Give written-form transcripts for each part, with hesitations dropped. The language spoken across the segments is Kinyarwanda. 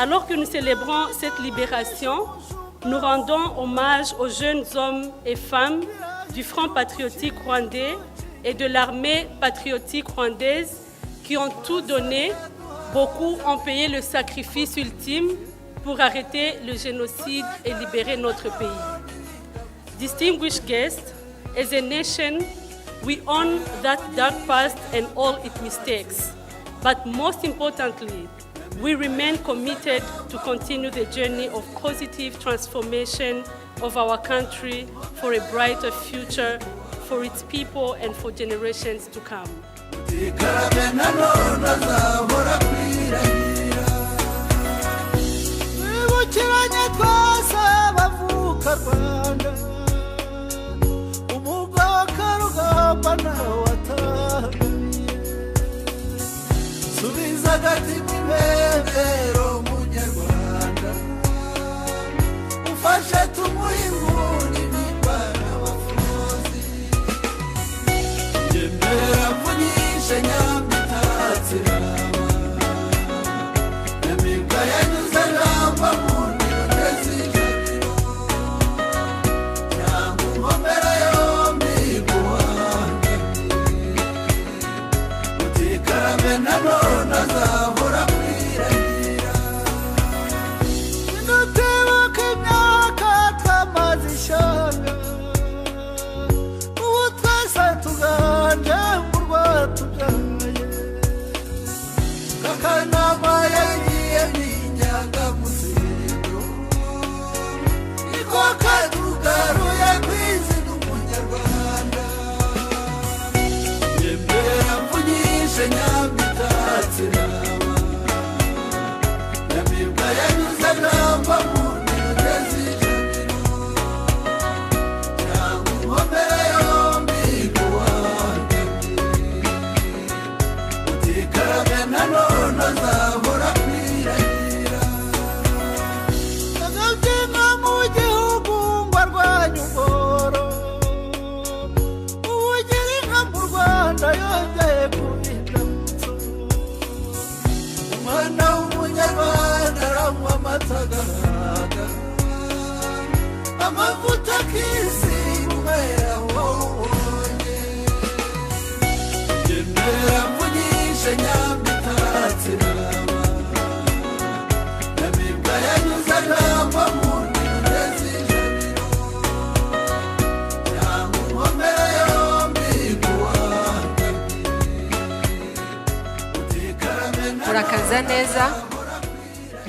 Alors que nous célébrons cette libération, nous rendons hommage aux jeunes hommes et femmes du Front patriotique rwandais et de l'armée patriotique rwandaise qui ont tout donné. Beaucoup ont payé le sacrifice ultime pour arrêter le génocide et libérer notre pays. Distinguished guests, as a nation, we own that dark past and all its mistakes. But most importantly, we remain committed to continue the journey of positive transformation of our country for a brighter future for its people and for generations to come.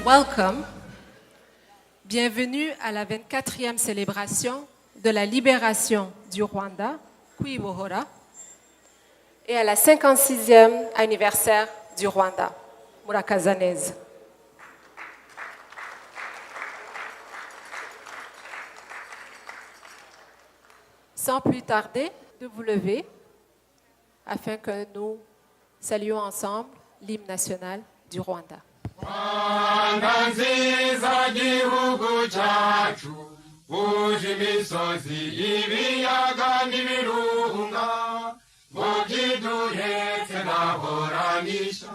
Welcome. Bienvenue à la 24e célébration de la libération du Rwanda, Kwibohora, et à la 56e anniversaire du Rwanda, Murakazaneza. Sans plus tarder, de vous lever afin que nous saluions ensemble l'hymne national du Rwanda. Rwanda nziza gihugu cyacu uje imisozi ibiyaga n'ibirunga ngo byiduhetse nahoranisha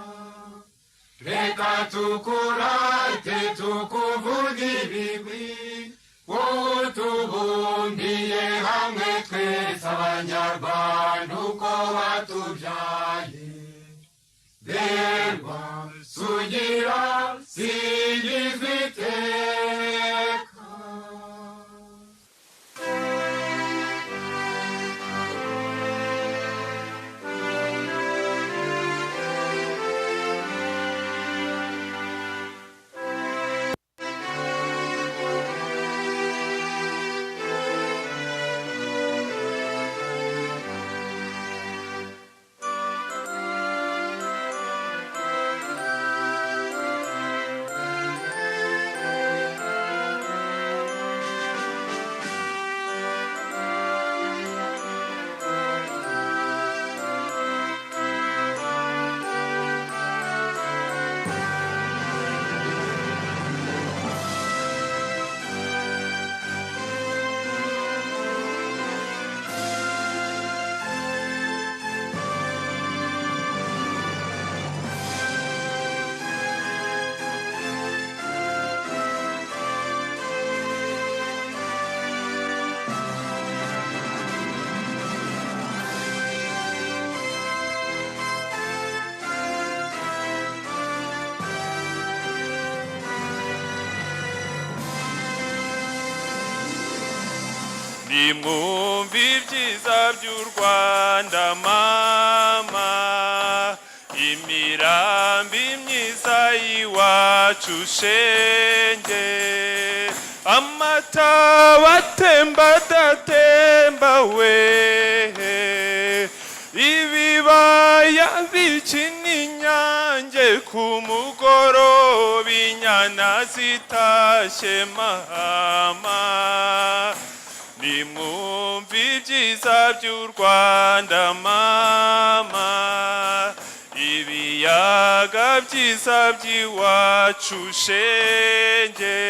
reka tukurate tukuvuge ibigwi wowe tubumbiye hamwe twese abanyarwanda uko watubyaye Derwa sugira sigizwiteka. nimwumve ibyiza by'u Rwanda mama, imirambi myiza y'iwacu shenge, amata batemba adatemba we, ibibaya bikina inyange ku mugoroba, inyana zitashye mama, nimwumve ibyiza by'u Rwanda mama, ibiyaga byiza by'iwacu shenge,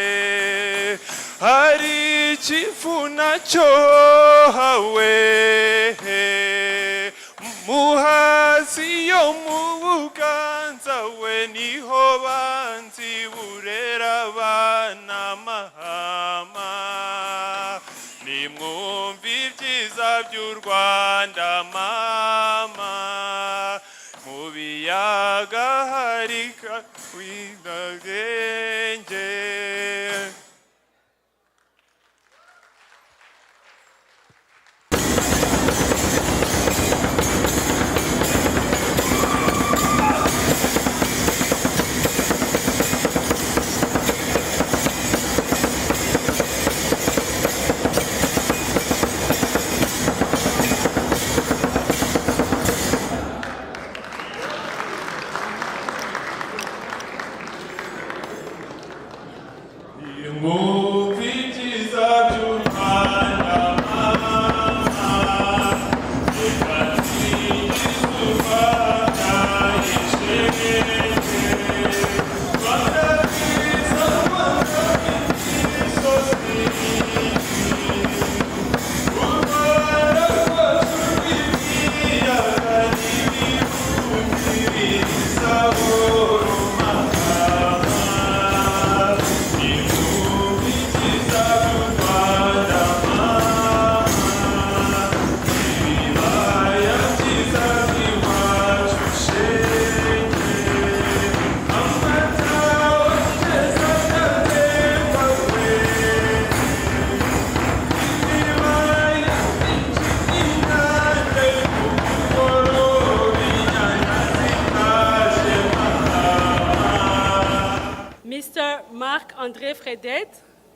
hari ikivuna cyohawe, muhazi yo mu Buganza we, niho banzi burera abana mahama, nimwumve ibyiza by'u Rwanda mama, mu biyaga hari kabwiragenge.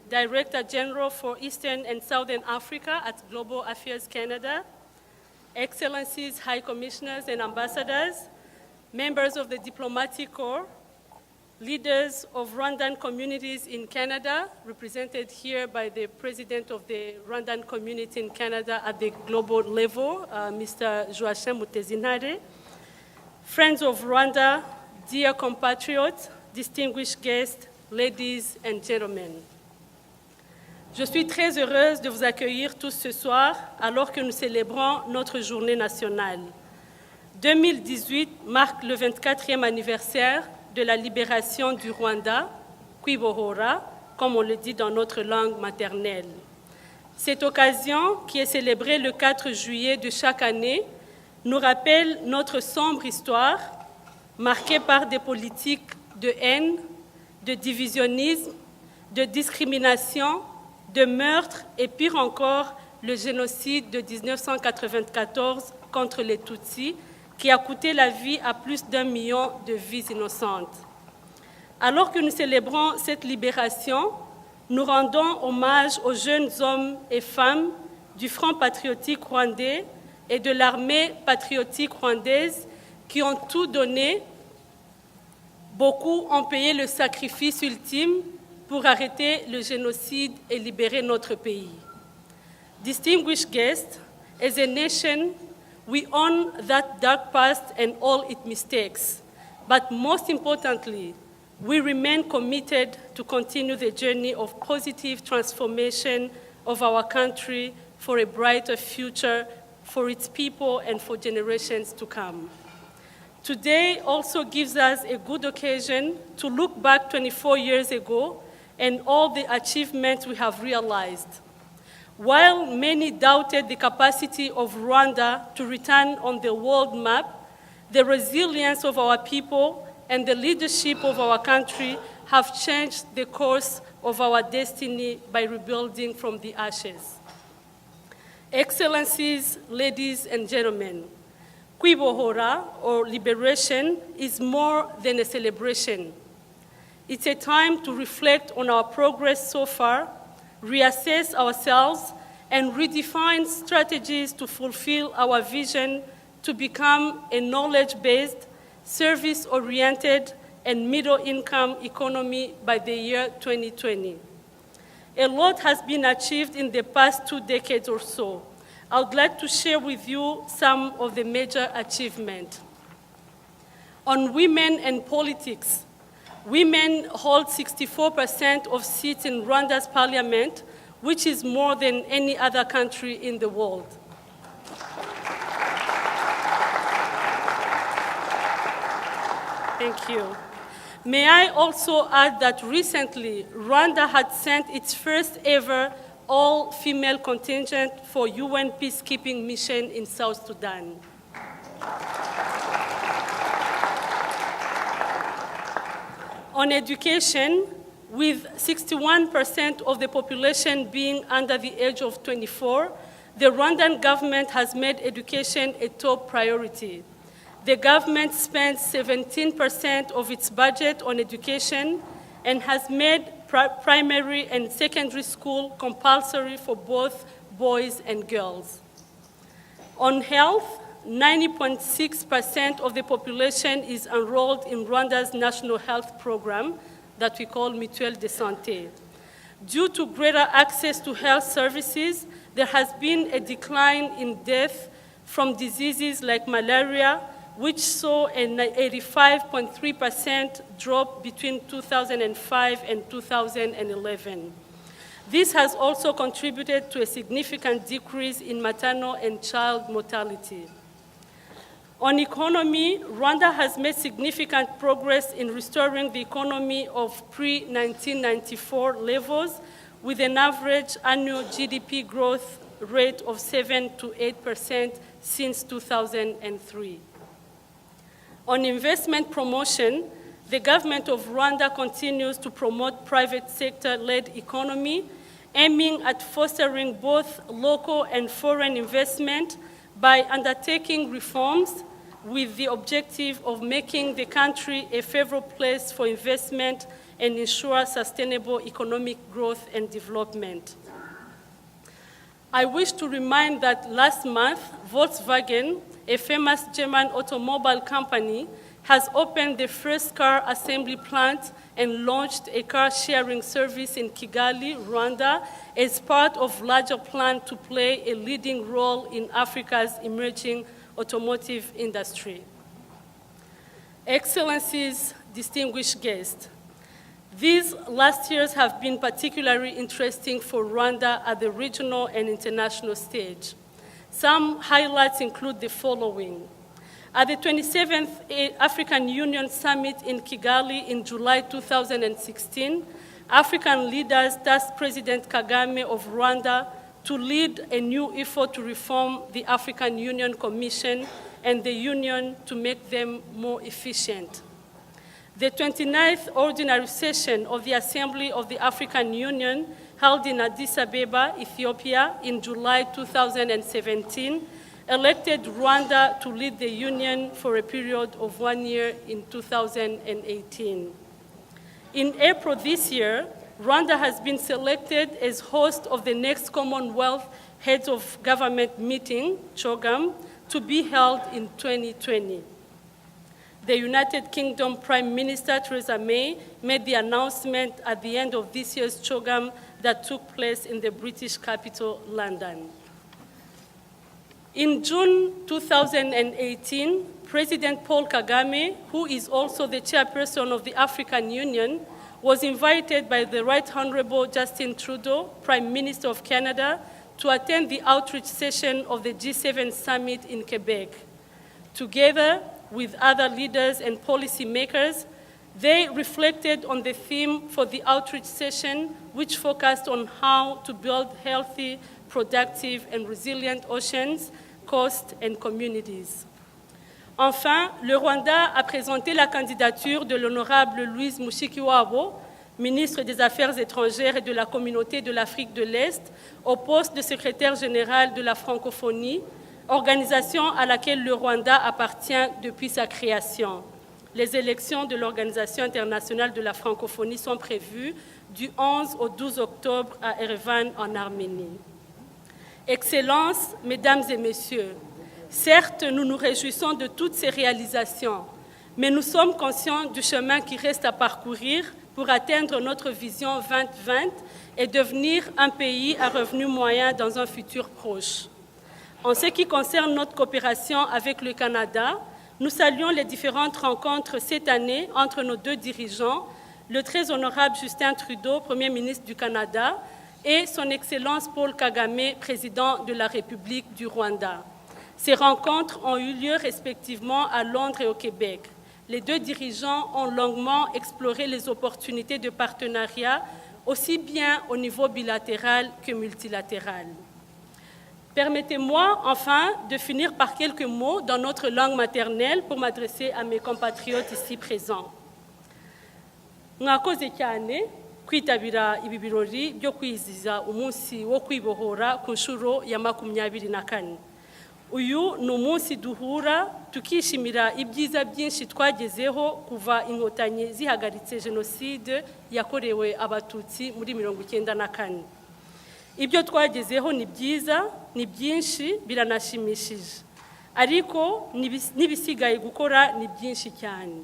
Director General for Eastern and Southern Africa at Global Affairs Canada, Excellencies, High Commissioners and Ambassadors, members of the Diplomatic Corps, leaders of Rwandan communities in Canada, represented here by the President of the Rwandan community in Canada at the global level, Mr. Joachim Mutezinare, friends of Rwanda, dear compatriots, distinguished guests, ladies and gentlemen. Je suis très heureuse de vous accueillir tous ce soir alors que nous célébrons notre journée nationale. 2018 marque le 24e anniversaire de la libération du Rwanda, Kwibohora, comme on le dit dans notre langue maternelle. Cette occasion, qui est célébrée le 4 juillet de chaque année, nous rappelle notre sombre histoire, marquée par des politiques de haine, de divisionnisme, de discrimination, de meurtre et pire encore, le génocide de 1994 contre les Tutsis, qui a coûté la vie à plus d'1 million de vies innocentes. Alors que nous célébrons cette libération, nous rendons hommage aux jeunes hommes et femmes du Front patriotique rwandais et de l'armée patriotique rwandaise qui ont tout donné. Beaucoup ont payé le sacrifice ultime pour arrêter le génocide et libérer notre pays. Distinguished guests, as a nation, we own that dark past and all its mistakes, but most importantly, we remain committed to continue the journey of positive transformation of our country for a brighter future for its people and for generations to come. Today also gives us a good occasion to look back 24 years ago and all the achievements we have realized. While many doubted the capacity of Rwanda to return on the world map, the resilience of our people and the leadership of our country have changed the course of our destiny by rebuilding from the ashes. Excellencies, ladies and gentlemen, Kwibohora, or Liberation, is more than a celebration. It's a time to reflect on our progress so far, reassess ourselves, and redefine strategies to fulfill our vision to become a knowledge-based, service-oriented, and middle-income economy by the year 2020. A lot has been achieved in the past 2 decades or so. I would like to share with you some of the major achievements. On women and politics, women hold 64% of seats in Rwanda's parliament, which is more than any other country in the world. Thank you. May I also add that recently, Rwanda had sent its first ever all-female contingent for UN peacekeeping mission in South Sudan. On education, with 61% of the population being under the age of 24, the Rwandan government has made education a top priority. The government spends 17% of its budget on education and has made primary and secondary school compulsory for both boys and girls. On health, 90.6% of the population is enrolled in Rwanda's national health program that we call Mutuelle de Santé. Due to greater access to health services, there has been a decline in death from diseases like malaria, which saw an 85.3% drop between 2005 and 2011. This has also contributed to a significant decrease in maternal and child mortality. On economy, Rwanda has made significant progress in restoring the economy of pre-1994 levels with an average annual GDP growth rate of 7 to 8% since 2003. On investment promotion, the government of Rwanda continues to promote private sector-led economy, aiming at fostering both local and foreign investment by undertaking reforms with the objective of making the country a favorable place for investment and ensure sustainable economic growth and development. I wish to remind that last month, Volkswagen, a famous German automobile company, has opened the first car assembly plant and launched a car-sharing service in Kigali, Rwanda, as part of a larger plan to play a leading role in Africa's emerging automotive industry. Excellencies, distinguished guests, these last years have been particularly interesting for Rwanda at the regional and international stage. Some highlights include the following. At the 27th African Union Summit in Kigali in July 2016, African leaders tasked President Kagame of Rwanda to lead a new effort to reform the African Union Commission and the Union to make them more efficient. The 29th Ordinary Session of the Assembly of the African Union, held in Addis Ababa, Ethiopia, in July 2017, elected Rwanda to lead the Union for a period of 1 year in 2018. In April this year, Rwanda has been selected as host of the next Commonwealth Heads of Government meeting, CHOGM, to be held in 2020. The United Kingdom Prime Minister Theresa May made the announcement at the end of this year's CHOGM that took place in the British capital, London. In June 2018, President Paul Kagame, who is also the chairperson of the African Union, was invited by the Right Honorable Justin Trudeau, Prime Minister of Canada, to attend the outreach session of the G7 summit in Quebec. Together with other leaders and policymakers, they reflected on the theme for the outreach session, which focused on how to build healthy, productive, and resilient oceans, coasts, and communities. Enfin, le Rwanda a présenté la candidature de l'honorable Louise Mushikiwabo, ministre des Affaires étrangères et de la Communauté de l'Afrique de l'Est, au poste de secrétaire général de la francophonie, organisation à laquelle le Rwanda appartient depuis sa création. Les élections de l'Organisation internationale de la francophonie sont prévues du 11 au 12 octobre à Erevan, en Arménie. Excellences, Mesdames et Messieurs, certes, nous nous réjouissons de toutes ces réalisations, mais nous sommes conscients du chemin qui reste à parcourir pour atteindre notre vision 2020 et devenir un pays à revenu moyen dans un futur proche. En ce qui concerne notre coopération avec le Canada, nous saluons les différentes rencontres cette année entre nos deux dirigeants, le très honorable Justin Trudeau, Premier ministre du Canada, et son Excellence Paul Kagame, président de la République du Rwanda. Ces rencontres ont eu lieu respectivement à Londres et au Québec. Les deux dirigeants ont longuement exploré les opportunités de partenariat, aussi bien au niveau bilatéral que multilatéral. Permettez-moi enfin de finir par quelques mots dans notre langue maternelle pour m'adresser à mes compatriotes ici présents. Mwakoze cyane kwitabira ibi birori byo kwizihiza umunsi wo kwibohora ku nshuro ya 24. Uyu ni umunsi duhura tukishimira ibyiza byinshi twagezeho kuva inkotanyi zihagaritse jenoside yakorewe abatutsi muri 1994. Ibyo twagezeho ni byiza, ni byinshi, biranashimishije. Ariko n'ibisigaye gukora ni byinshi cyane.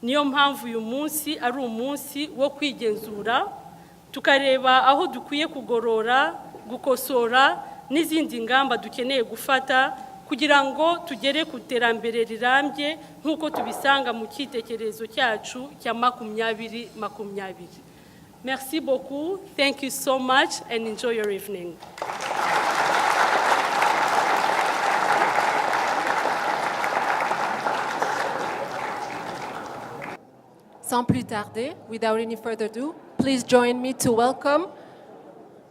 Niyo mpamvu uyu munsi ari umunsi wo kwigenzura, tukareba aho dukwiye kugorora, gukosora n'izindi ngamba dukeneye gufata kugira ngo tugere ku terambere rirambye nk'uko tubisanga mu cyitekerezo cyacu cya 2020. Merci beaucoup, thank you so much, and enjoy your evening. Sans plus tarder, without any further ado, please join me to welcome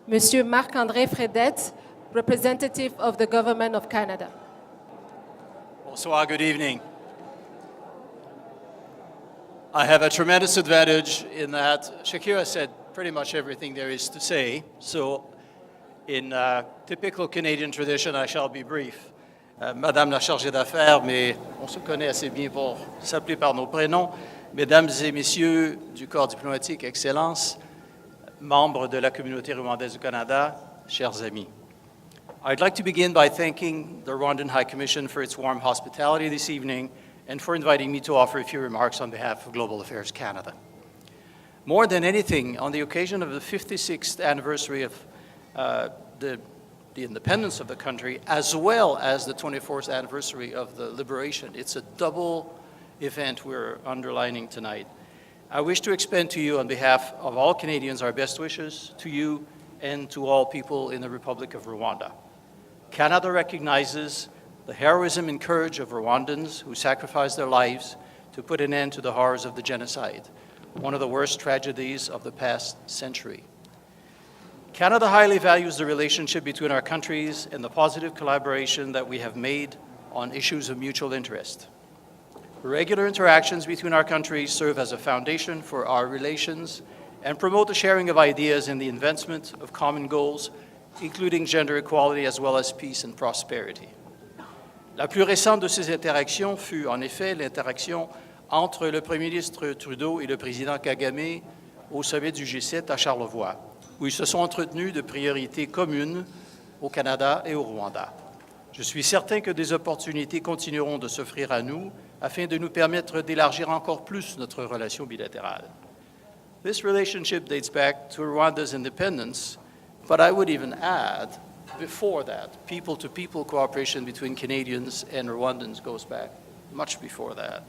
Monsieur Marc-André Fredette, representative of the Government of Canada. Bonsoir, good evening. I have a tremendous advantage in that Shakira said pretty much everything there is to say, so in typical Canadian tradition, I shall be brief. Madame la chargée d'affaires, mais on se connaît assez bien pour s'appeler par nos prénoms. Mesdames et messieurs du corps diplomatique, Excellences, membres de la communauté rwandaise du Canada, chers amis. I'd like to begin by thanking the Rwandan High Commission for its warm hospitality this evening and for inviting me to offer a few remarks on behalf of Global Affairs Canada. More than anything, on the occasion of the 56th anniversary of the independence of the country, as well as the 24th anniversary of the liberation, it's a double event we're underlining tonight. I wish to extend to you on behalf of all Canadians our best wishes to you and to all people in the Republic of Rwanda. Canada recognizes the heroism and courage of Rwandans who sacrificed their lives to put an end to the horrors of the genocide, one of the worst tragedies of the past century. Canada highly values the relationship between our countries and the positive collaboration that we have made on issues of mutual interest. Regular interactions between our countries serve as a foundation for our relations and promote the sharing of ideas and the advancement of common goals, including gender equality as well as peace and prosperity. La plus récente de ces interactions fut en effet l'interaction entre le Premier ministre Trudeau et le président Kagame au sommet du G7 à Charlevoix, où ils se sont entretenus de priorités communes au Canada et au Rwanda. Je suis certain que des opportunités continueront de s'offrir à nous afin de nous permettre d'élargir encore plus notre relation bilatérale. This relationship dates back to Rwanda's independence, but I would even add, before that, people-to-people cooperation between Canadians and Rwandans goes back much before that.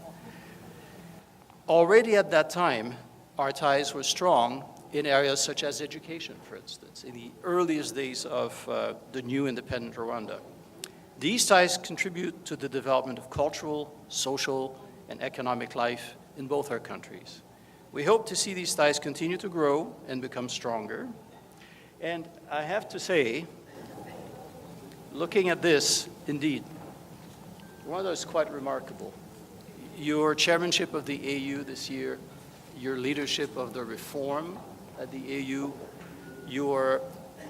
Already at that time, our ties were strong in areas such as education, for instance, in the earliest days of the new independent Rwanda. These ties contribute to the development of cultural, social, and economic life in both our countries. We hope to see these ties continue to grow and become stronger. And I have to say, looking at this, indeed, Rwanda is quite remarkable. Your chairmanship of the AU this year, your leadership of the reform at the EU, your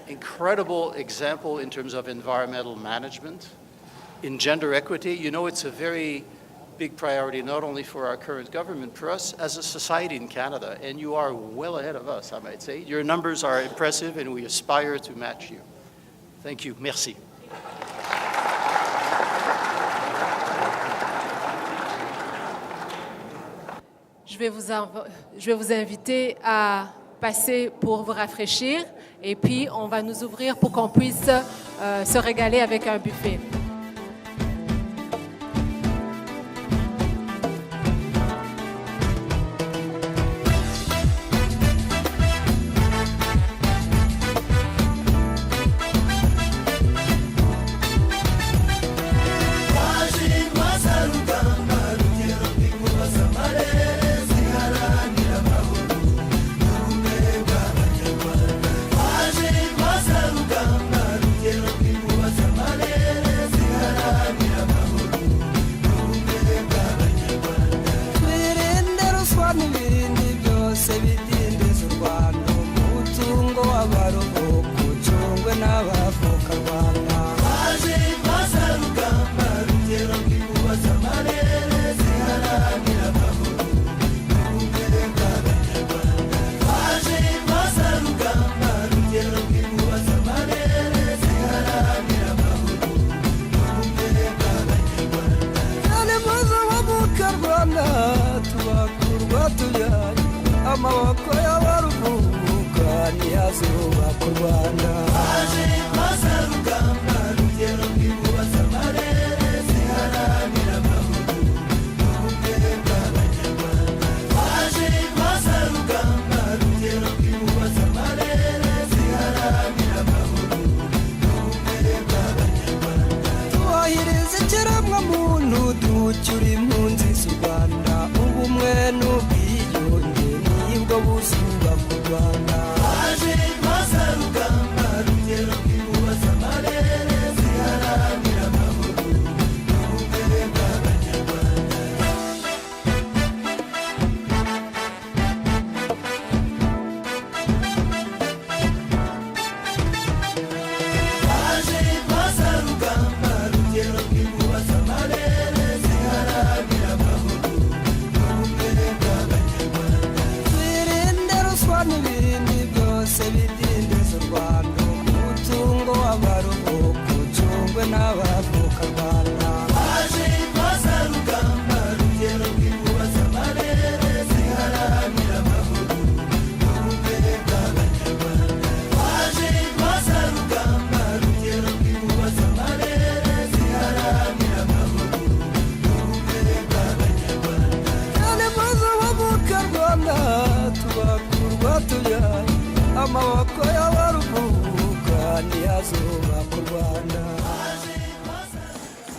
incredible example in terms of environmental management, in gender equity. You know, it's a very big priority, not only for our current government, for us as a society in Canada, and you are well ahead of us, I might say. Your numbers are impressive, and we aspire to match you. Thank you. Merci. Je vais vous inviter à passer pour vous rafraîchir et puis on va nous ouvrir pour qu'on puisse se régaler avec un buffet.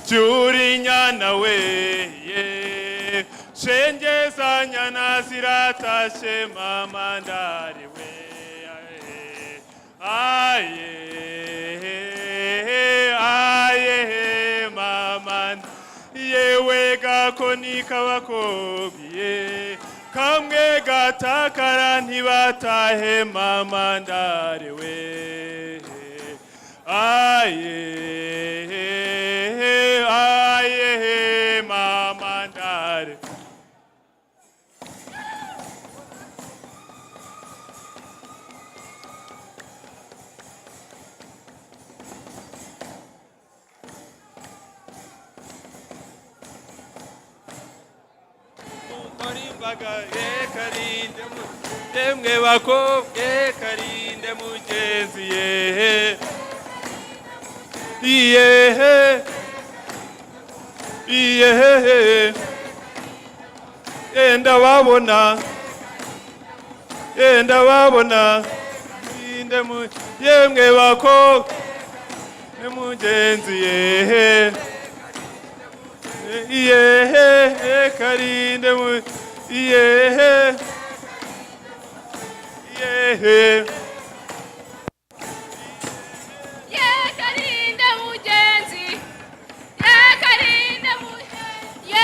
Turinyana we ye shengeza nyana sirata shema mandari we aye aye maman yewe gakoni kabakobye kamwe gatakara ntibatahe mamandari we aye aye mamandari Demwe bakobwe karinde mugenzi ye iye iye enda wabona inde mu yemwe bakobwe mugenzi ye iye karinde mu iye yeah. Karinde mugenzi, karinde mugenzi,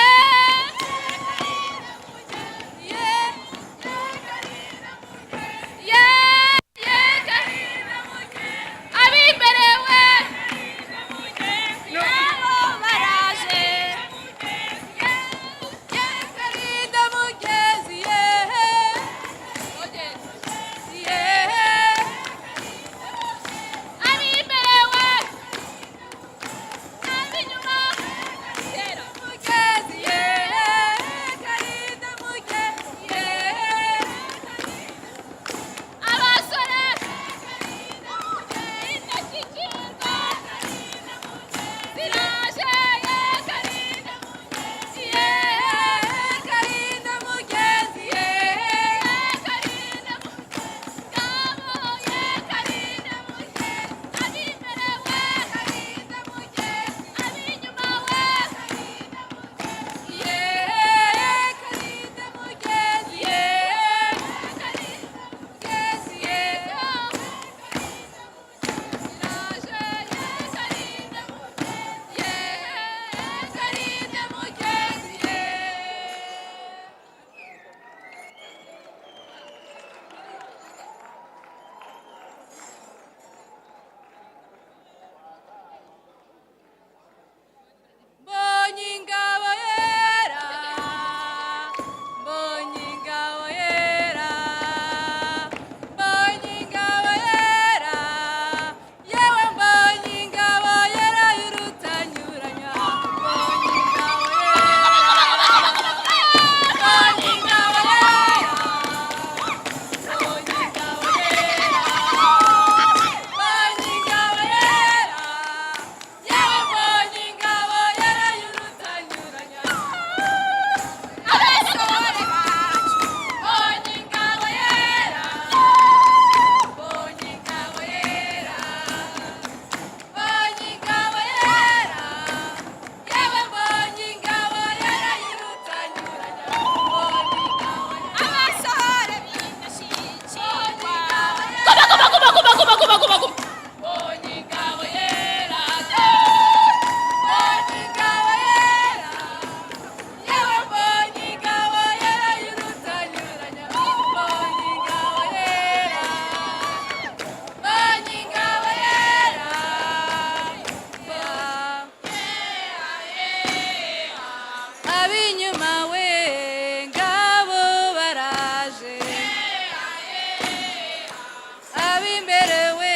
abimberewe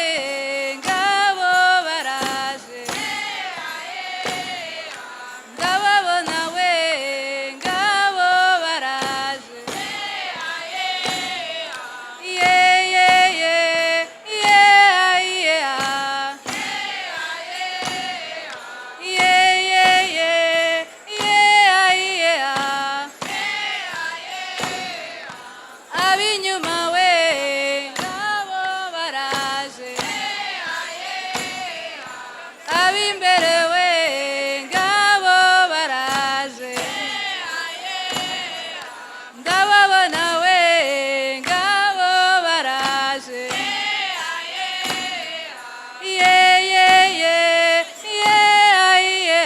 ngabo baraje ndababona we ngabo baraje ye ye ye ye ye ye ye ye ye abinyuma we ngabo baraje abimbere we ngabo baraje ndababona we ngabo baraje ye ye ye ye ye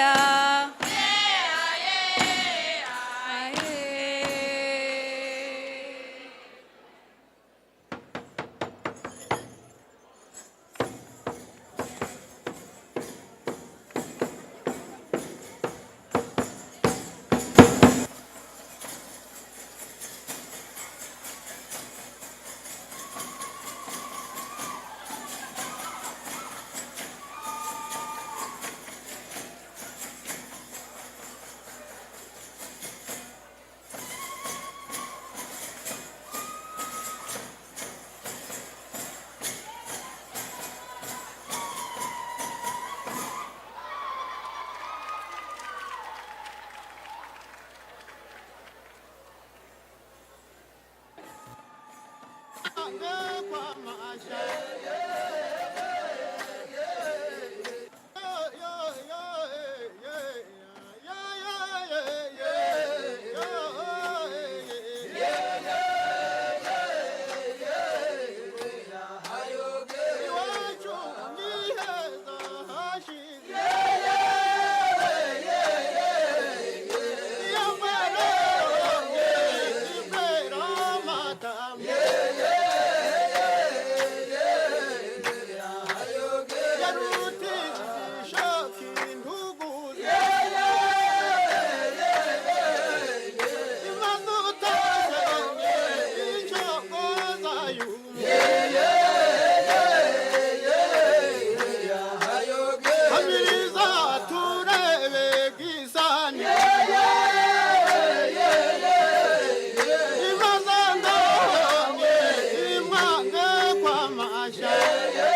Yeah.